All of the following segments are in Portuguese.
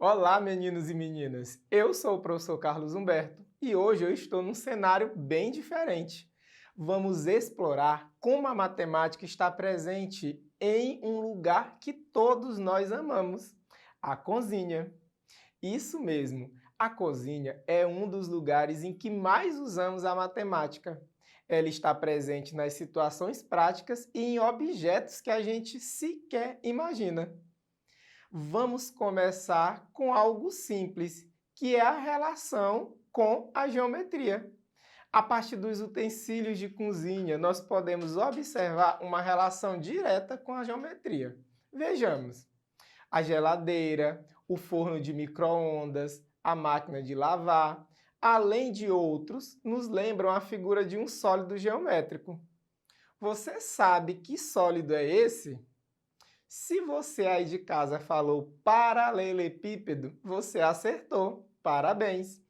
Olá, meninos e meninas! Eu sou o professor Carlos Humberto e hoje eu estou num cenário bem diferente. Vamos explorar como a matemática está presente em um lugar que todos nós amamos, a cozinha. Isso mesmo, a cozinha é um dos lugares em que mais usamos a matemática. Ela está presente nas situações práticas e em objetos que a gente sequer imagina. Vamos começar com algo simples, que é a relação com a geometria. A partir dos utensílios de cozinha, nós podemos observar uma relação direta com a geometria. Vejamos: a geladeira, o forno de micro-ondas, a máquina de lavar, além de outros, nos lembram a figura de um sólido geométrico. Você sabe que sólido é esse? Se você aí de casa falou paralelepípedo, você acertou. Parabéns!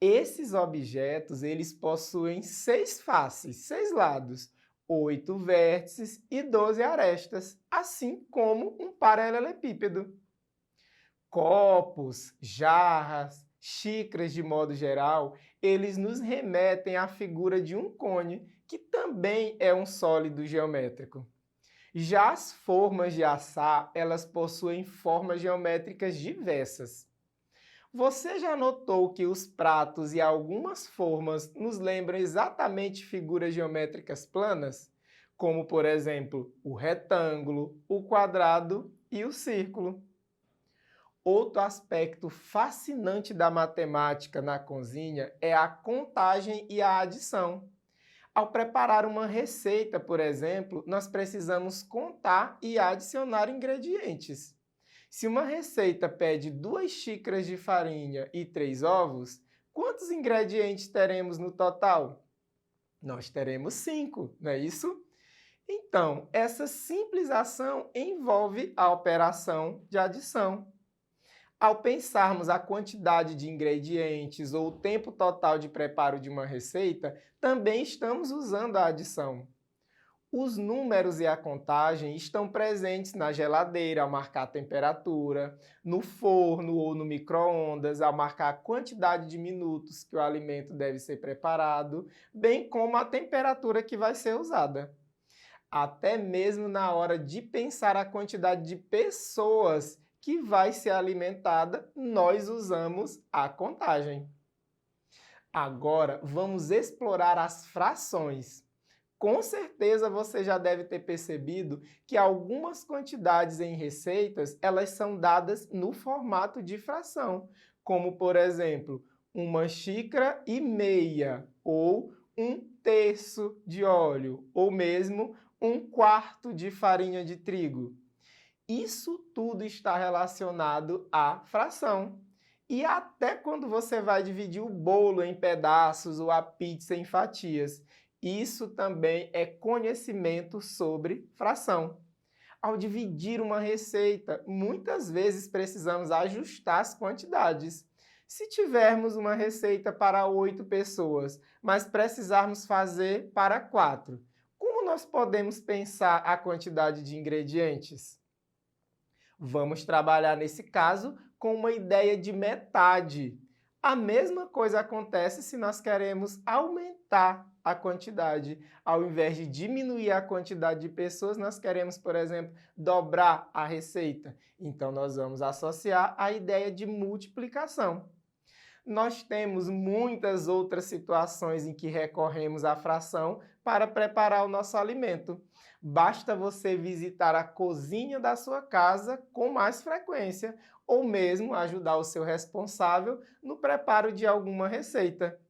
Esses objetos, eles possuem 6 faces, 6 lados, 8 vértices e 12 arestas, assim como um paralelepípedo. Copos, jarras, xícaras de modo geral, eles nos remetem à figura de um cone, que também é um sólido geométrico. Já as formas de assar, elas possuem formas geométricas diversas. Você já notou que os pratos e algumas formas nos lembram exatamente figuras geométricas planas? Como, por exemplo, o retângulo, o quadrado e o círculo. Outro aspecto fascinante da matemática na cozinha é a contagem e a adição. Ao preparar uma receita, por exemplo, nós precisamos contar e adicionar ingredientes. Se uma receita pede 2 xícaras de farinha e 3 ovos, quantos ingredientes teremos no total? Nós teremos 5, não é isso? Então, essa simples ação envolve a operação de adição. Ao pensarmos a quantidade de ingredientes ou o tempo total de preparo de uma receita, também estamos usando a adição. Os números e a contagem estão presentes na geladeira ao marcar a temperatura, no forno ou no micro-ondas ao marcar a quantidade de minutos que o alimento deve ser preparado, bem como a temperatura que vai ser usada. Até mesmo na hora de pensar a quantidade de pessoas que vai ser alimentada, nós usamos a contagem. Agora, vamos explorar as frações. Com certeza você já deve ter percebido que algumas quantidades em receitas, elas são dadas no formato de fração, como por exemplo, 1,5 xícaras ou 1/3 de óleo, ou mesmo 1/4 de farinha de trigo. Isso tudo está relacionado à fração. E até quando você vai dividir o bolo em pedaços ou a pizza em fatias, isso também é conhecimento sobre fração. Ao dividir uma receita, muitas vezes precisamos ajustar as quantidades. Se tivermos uma receita para 8 pessoas, mas precisarmos fazer para 4, como nós podemos pensar a quantidade de ingredientes? Vamos trabalhar nesse caso com uma ideia de metade. A mesma coisa acontece se nós queremos aumentar a quantidade. Ao invés de diminuir a quantidade de pessoas, nós queremos, por exemplo, dobrar a receita. Então, nós vamos associar a ideia de multiplicação. Nós temos muitas outras situações em que recorremos à fração para preparar o nosso alimento. Basta você visitar a cozinha da sua casa com mais frequência ou mesmo ajudar o seu responsável no preparo de alguma receita.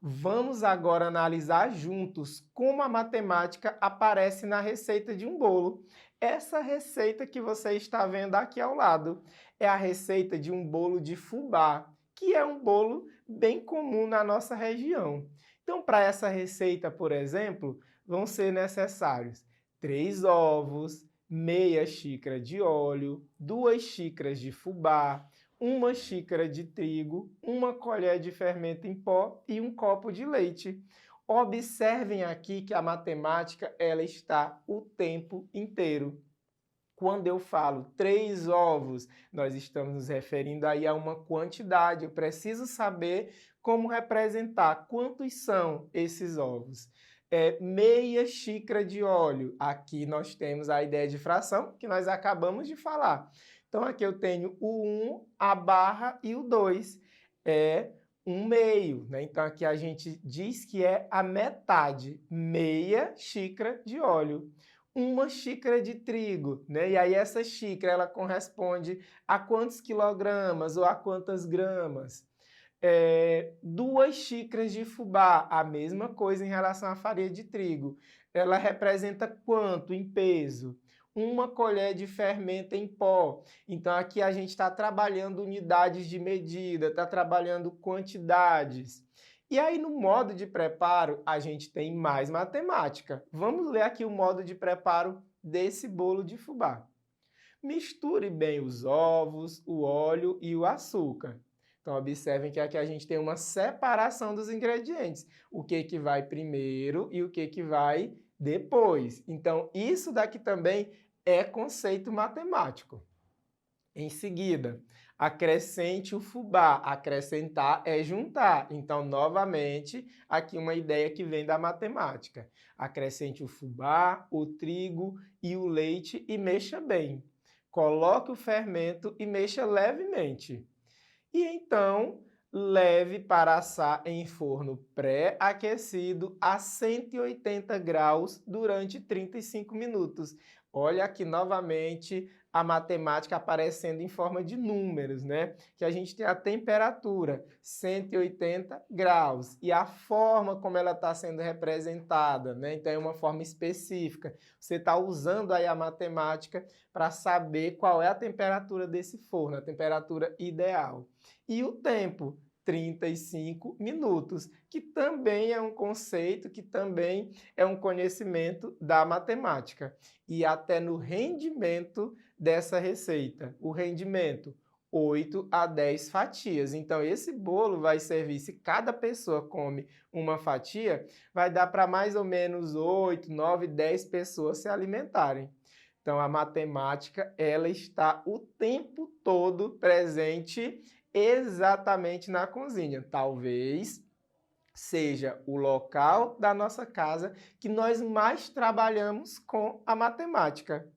Vamos agora analisar juntos como a matemática aparece na receita de um bolo. Essa receita que você está vendo aqui ao lado é a receita de um bolo de fubá, que é um bolo bem comum na nossa região. Então, para essa receita, por exemplo, vão ser necessários 3 ovos, meia xícara de óleo, 2 xícaras de fubá, 1 xícara de trigo, 1 colher de fermento em pó e 1 copo de leite. Observem aqui que a matemática ela está o tempo inteiro. Quando eu falo 3 ovos, nós estamos nos referindo aí a uma quantidade. Eu preciso saber como representar quantos são esses ovos. Meia xícara de óleo. Aqui nós temos a ideia de fração que nós acabamos de falar. Então aqui eu tenho o 1, a barra e o 2. É 1/2, né? Então aqui a gente diz que é a metade, meia xícara de óleo. 1 xícara de trigo, né? E aí essa xícara ela corresponde a quantos quilogramas ou a quantas gramas? 2 xícaras de fubá, a mesma coisa em relação à farinha de trigo. Ela representa quanto em peso? 1 colher de fermento em pó. Então aqui a gente está trabalhando unidades de medida, está trabalhando quantidades. E aí no modo de preparo a gente tem mais matemática. Vamos ler aqui o modo de preparo desse bolo de fubá. Misture bem os ovos, o óleo e o açúcar. Então, observem que aqui a gente tem uma separação dos ingredientes. O que vai primeiro e o que vai depois. Então, isso daqui também é conceito matemático. Em seguida, acrescente o fubá. Acrescentar é juntar. Então, novamente, aqui uma ideia que vem da matemática. Acrescente o fubá, o trigo e o leite e mexa bem. Coloque o fermento e mexa levemente. E então, leve para assar em forno pré-aquecido a 180 graus durante 35 minutos. Olha aqui novamente a matemática aparecendo em forma de números, né? Que a gente tem a temperatura, 180 graus, e a forma como ela está sendo representada, né? Então é uma forma específica. Você está usando aí a matemática para saber qual é a temperatura desse forno, a temperatura ideal. E o tempo, 35 minutos, que também é um conceito, que também é um conhecimento da matemática. E até no rendimento dessa receita, o rendimento, 8 a 10 fatias. Então, esse bolo vai servir, se cada pessoa come uma fatia, vai dar para mais ou menos 8, 9, 10 pessoas se alimentarem. Então, a matemática, ela está o tempo todo presente exatamente na cozinha. Talvez seja o local da nossa casa que nós mais trabalhamos com a matemática.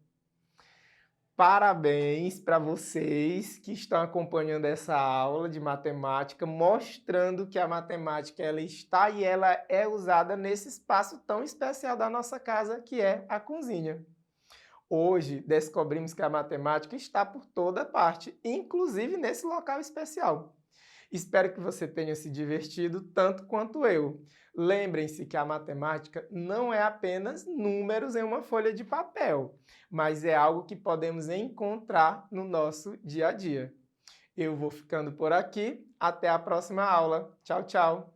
Parabéns para vocês que estão acompanhando essa aula de matemática, mostrando que a matemática ela está e ela é usada nesse espaço tão especial da nossa casa, que é a cozinha. Hoje descobrimos que a matemática está por toda parte, inclusive nesse local especial. Espero que você tenha se divertido tanto quanto eu. Lembrem-se que a matemática não é apenas números em uma folha de papel, mas é algo que podemos encontrar no nosso dia a dia. Eu vou ficando por aqui. Até a próxima aula. Tchau, tchau!